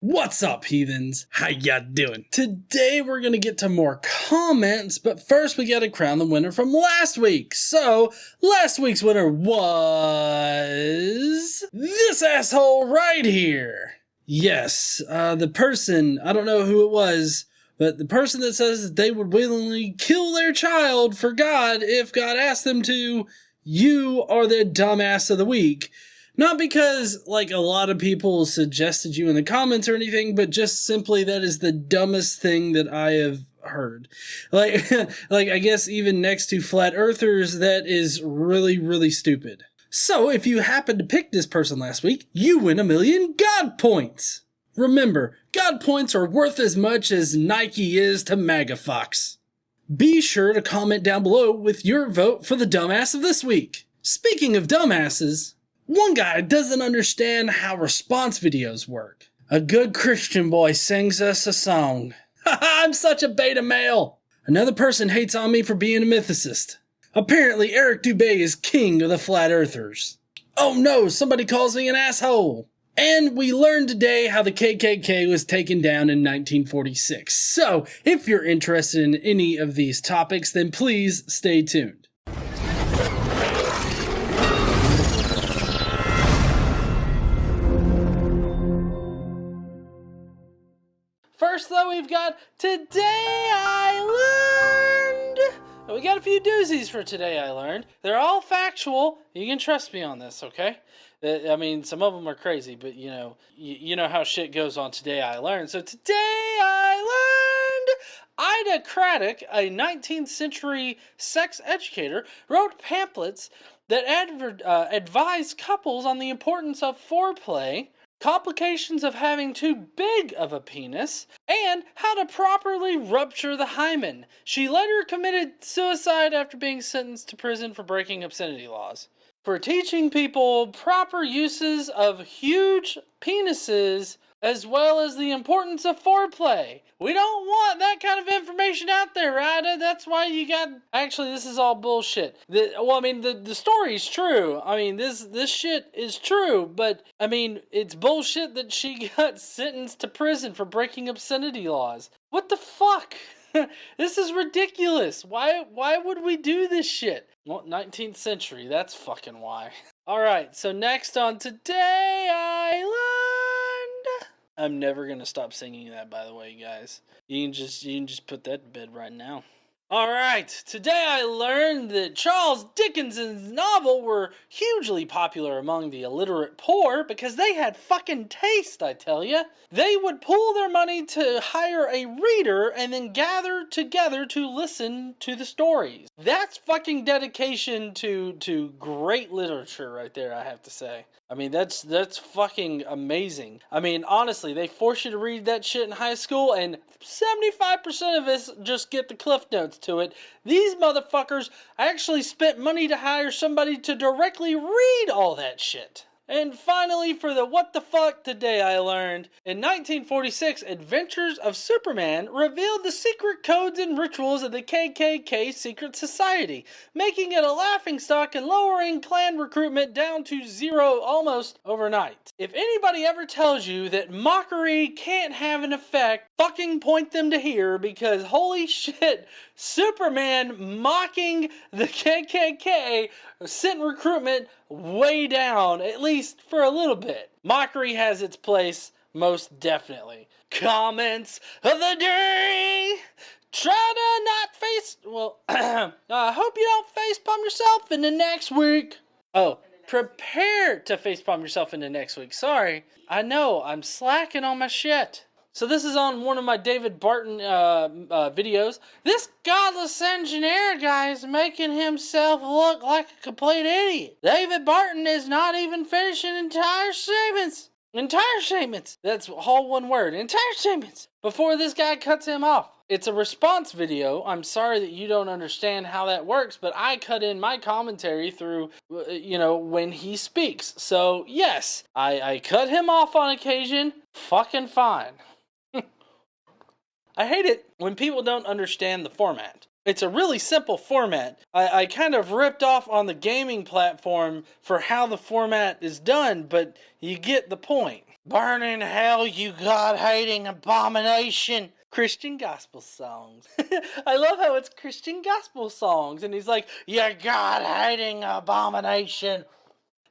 What's up, heathens? How ya doing? Today we're gonna get to more comments, but first we gotta crown the winner from last week. So, last week's winner was this asshole right here. Yes, the person, I don't know who it was, but the person that says that they would willingly kill their child for God if God asked them to, you are the dumbass of the week. Not because, like, a lot of people suggested you in the comments or anything, but just simply that is the dumbest thing that I have heard. Like, I guess even next to flat earthers, that is really, really stupid. So, if you happened to pick this person last week, you win 1,000,000 God points. Remember, God points are worth as much as Nike is to MAGA Fox. Be sure to comment down below with your vote for the dumbass of this week. Speaking of dumbasses, one guy doesn't understand how response videos work. A good Christian boy sings us a song. I'm such a beta male. Another person hates on me for being a mythicist. Apparently Eric Dubay is king of the flat earthers. Oh no, somebody calls me an asshole. And we learned today how the KKK was taken down in 1946. So, if you're interested in any of these topics, then please stay tuned. First, though, we've got Today I Learned. We got a few doozies for Today I Learned. They're all factual. You can trust me on this, okay? I mean, some of them are crazy, but you know how shit goes on Today I Learned. So today I learned Ida Craddock, a 19th century sex educator, wrote pamphlets that advised couples on the importance of foreplay, complications of having too big of a penis, and how to properly rupture the hymen. She later committed suicide after being sentenced to prison for breaking obscenity laws. For teaching people proper uses of huge penises, as well as the importance of foreplay. We don't want that kind of information out there, Ryder. That's why you got... Actually, this is all bullshit. The story's true. I mean, this shit is true, but, I mean, it's bullshit that she got sentenced to prison for breaking obscenity laws. What the fuck? This is ridiculous. Why would we do this shit? Well, 19th century, that's fucking why. Alright, so next on Today I Learned... I'm never gonna stop singing that, by the way, guys. You can just put that to bed right now. Alright, today I learned that Charles Dickens's novels were hugely popular among the illiterate poor because they had fucking taste, I tell ya. They would pool their money to hire a reader and then gather together to listen to the stories. That's fucking dedication to great literature right there, I have to say. I mean, that's fucking amazing. I mean, honestly, they force you to read that shit in high school, and 75% of us just get the cliff notes to it. These motherfuckers actually spent money to hire somebody to directly read all that shit. And finally, for the what the fuck today I learned, in 1946, Adventures of Superman revealed the secret codes and rituals of the KKK secret society, making it a laughingstock and lowering Klan recruitment down to zero almost overnight. If anybody ever tells you that mockery can't have an effect, fucking point them to here, because holy shit, Superman mocking the KKK sent recruitment way down, at least for a little bit. Mockery has its place, most definitely. Comments of the day. Try to not face... Well, I hope you don't facepalm yourself into next week. Oh, prepare to facepalm yourself into next week. Sorry. I know, I'm slacking on my shit. So this is on one of my David Barton videos. This godless engineer guy is making himself look like a complete idiot. David Barton is not even finishing entire statements. Entire statements. That's all one word. Entire statements. Before this guy cuts him off. It's a response video. I'm sorry that you don't understand how that works, but I cut in my commentary through, when he speaks. So, yes, I cut him off on occasion. Fucking fine. I hate it when people don't understand the format. It's a really simple format. I kind of ripped off on the gaming platform for how the format is done, but you get the point. Burn in hell, you God-hating abomination. Christian gospel songs. I love how it's Christian gospel songs. And he's like, you God-hating abomination.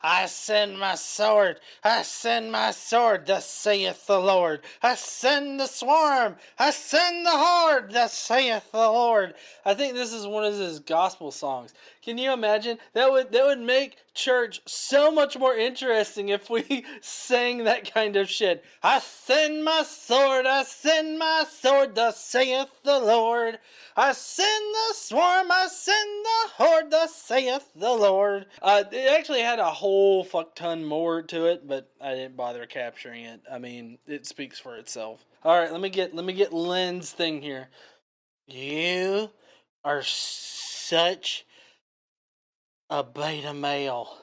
I send my sword, thus saith the Lord. I send the swarm, I send the horde, thus saith the Lord. I think this is one of his gospel songs. Can you imagine? That would make church so much more interesting if we sang that kind of shit. I send my sword, thus saith the Lord. I send the swarm, I send the horde, thus saith the Lord. It actually had a whole fuck ton more to it, but I didn't bother capturing it. I mean, it speaks for itself. All right, let me get Lynn's thing here. You are such a beta male.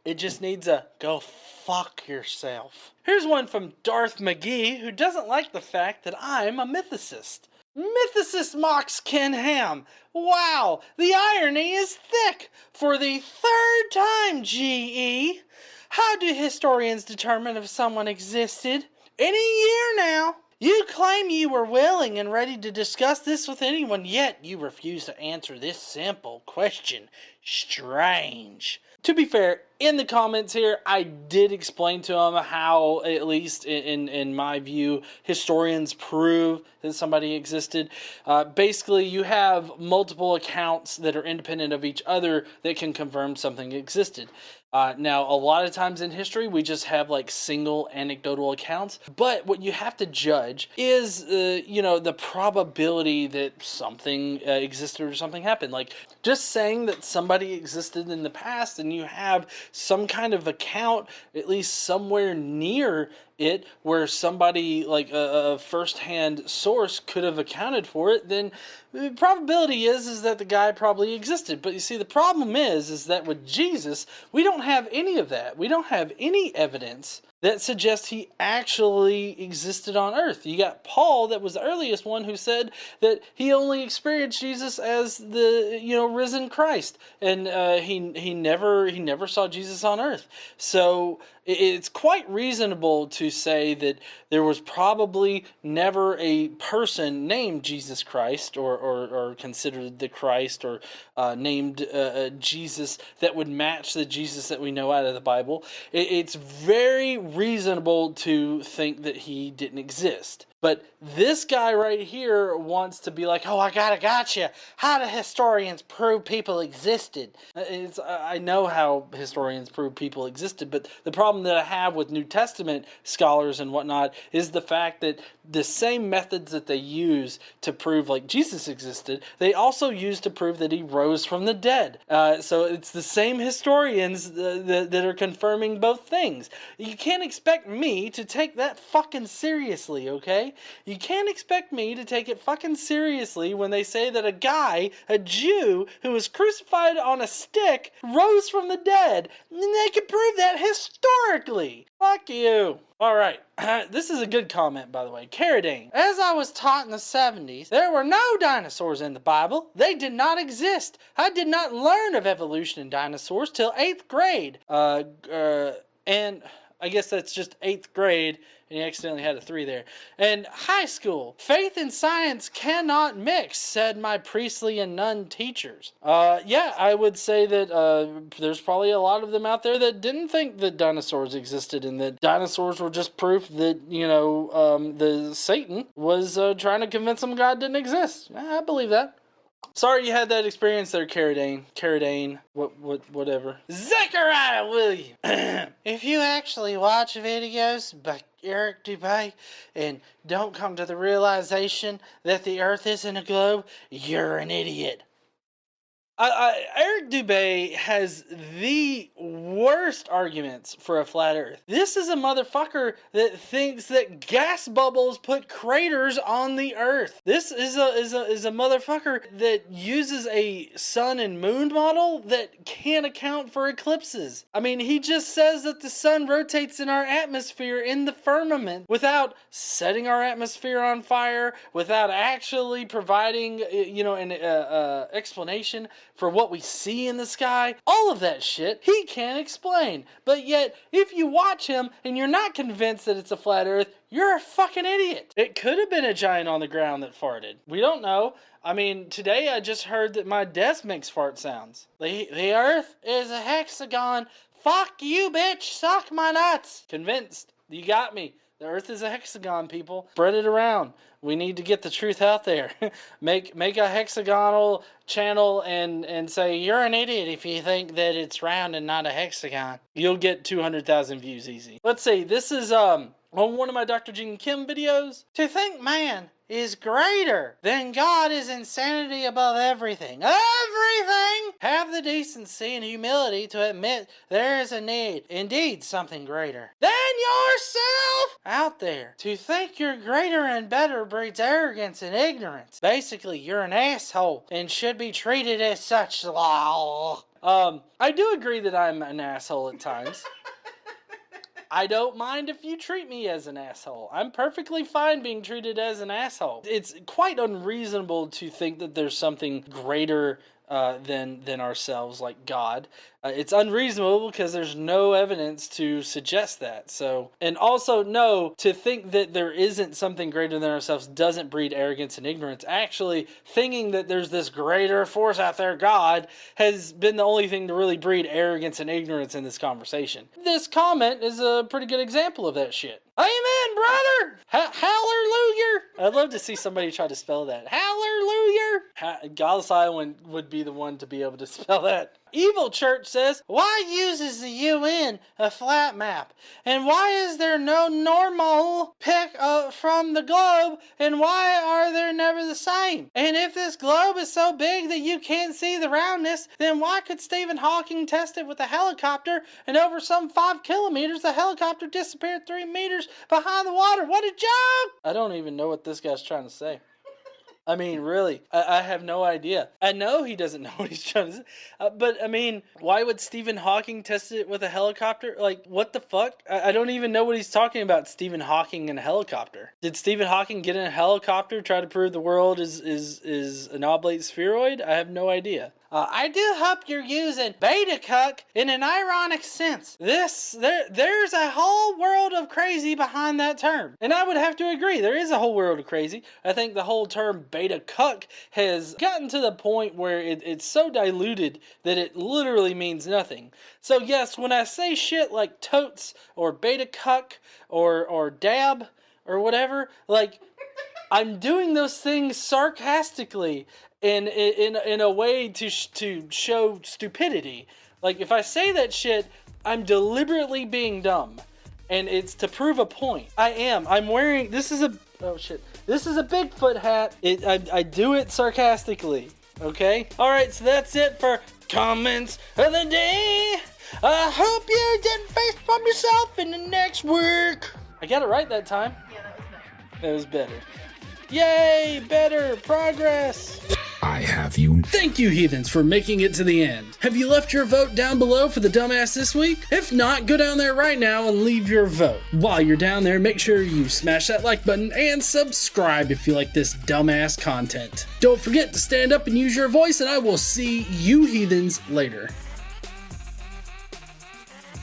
It just needs a go fuck yourself. Here's one from Darth McGee, who doesn't like the fact that I'm a mythicist. Mythicist mocks Ken Ham. Wow, the irony is thick. For the third time, GE. How do historians determine if someone existed? Any year now. You claim you were willing and ready to discuss this with anyone, yet you refuse to answer this simple question. Strange. To be fair, in the comments here, I did explain to him how, at least in my view, historians prove that somebody existed. Basically, you have multiple accounts that are independent of each other that can confirm something existed. Now, a lot of times in history, we just have like single anecdotal accounts. But what you have to judge is, the probability that something existed or something happened. Like, just saying that somebody existed in the past and you have some kind of account, at least somewhere near it, where somebody, like a first-hand source, could have accounted for it, then the probability is that the guy probably existed. But you see, the problem is that with Jesus, we don't have any of that. We don't have any evidence that suggests he actually existed on earth. You got Paul, that was the earliest one, who said that he only experienced Jesus as the risen Christ, and he never saw Jesus on earth. So it's quite reasonable to say that there was probably never a person named Jesus Christ or considered the Christ or named Jesus that would match the Jesus that we know out of the Bible. It's very reasonable to think that he didn't exist. But this guy right here wants to be like, oh, I gotcha. How do historians prove people existed? I know how historians prove people existed, but the problem that I have with New Testament scholars and whatnot is the fact that the same methods that they use to prove like Jesus existed, they also use to prove that he rose from the dead. So it's the same historians that are confirming both things. You can't expect me to take that fucking seriously, okay? You can't expect me to take it fucking seriously when they say that a Jew who was crucified on a stick, rose from the dead, and they can prove that historically. Fuck you. Alright, this is a good comment, by the way. Carradine. As I was taught in the 70s, there were no dinosaurs in the Bible. They did not exist. I did not learn of evolution in dinosaurs till 8th grade. And I guess that's just 8th grade, and he accidentally had a 3 there. And high school. Faith and science cannot mix, said my priestly and nun teachers. Yeah, I would say that there's probably a lot of them out there that didn't think that dinosaurs existed and that dinosaurs were just proof that, the Satan was trying to convince them God didn't exist. I believe that. Sorry you had that experience there, Carradine. Whatever. Zechariah William. If you actually watch videos by Eric Dubay and don't come to the realization that the earth isn't a globe, you're an idiot. Eric Dubay has the worst arguments for a flat earth. This is a motherfucker that thinks that gas bubbles put craters on the earth. This is a motherfucker that uses a sun and moon model that can't account for eclipses. I mean, he just says that the sun rotates in our atmosphere in the firmament without setting our atmosphere on fire, without actually providing, an explanation for what we see in the sky, all of that shit, he can't explain. But yet, if you watch him and you're not convinced that it's a flat earth, you're a fucking idiot. It could have been a giant on the ground that farted. We don't know. I mean, today I just heard that my desk makes fart sounds. The earth is a hexagon. Fuck you, bitch. Suck my nuts. Convinced. You got me. The earth is a hexagon, people. Spread it around. We need to get the truth out there. Make a hexagonal channel and say, you're an idiot if you think that it's round and not a hexagon. You'll get 200,000 views easy. Let's see. This is on one of my Dr. Gene Kim videos. To think man is greater than God is insanity above everything. Everything! Have the decency and humility to admit there is a need, indeed something greater than yourself out there. To think you're greater and better breeds arrogance and ignorance. Basically, you're an asshole and should be treated as such. I do agree that I'm an asshole at times. I don't mind if you treat me as an asshole. I'm perfectly fine being treated as an asshole. It's quite unreasonable to think that there's something greater than ourselves, like God. It's unreasonable because there's no evidence to suggest that. So, and also, no, to think that there isn't something greater than ourselves doesn't breed arrogance and ignorance. Actually, thinking that there's this greater force out there, God, has been the only thing to really breed arrogance and ignorance in this conversation. This comment is a pretty good example of that shit. Amen, brother! Hallelujah! I'd love to see somebody try to spell that. Hallelujah! Godless Island would be the one to be able to spell that. Evil Church says, why uses the UN a flat map? And why is there no normal pic from the globe? And why are there never the same? And if this globe is so big that you can't see the roundness, then why could Stephen Hawking test it with a helicopter and over some 5 kilometers the helicopter disappeared 3 meters behind the water? What a joke! I don't even know what this guy's trying to say. I mean, really, I have no idea. I know he doesn't know what he's trying to say. But, I mean, why would Stephen Hawking test it with a helicopter? Like, what the fuck? I don't even know what he's talking about, Stephen Hawking in a helicopter. Did Stephen Hawking get in a helicopter, try to prove the world is an oblate spheroid? I have no idea. I do hope you're using beta cuck in an ironic sense. There's a whole world of crazy behind that term. And I would have to agree, there is a whole world of crazy. I think the whole term beta cuck has gotten to the point where it's so diluted that it literally means nothing. So yes, when I say shit like totes or beta cuck or dab or whatever, like, I'm doing those things sarcastically in a way to show stupidity. Like, if I say that shit, I'm being dumb, and it's to prove a point. I'm wearing, this is a Bigfoot hat. I do it sarcastically, okay? Alright, so that's it for comments of the day. I hope you didn't facepalm yourself in the next week. I got it right that time. Yeah, that was better. That was better. Yay, better, progress. I have you. Thank you, heathens, for making it to the end. Have you left your vote down below for the dumbass this week? If not, go down there right now and leave your vote. While you're down there, make sure you smash that like button and subscribe if you like this dumbass content. Don't forget to stand up and use your voice, and I will see you heathens later.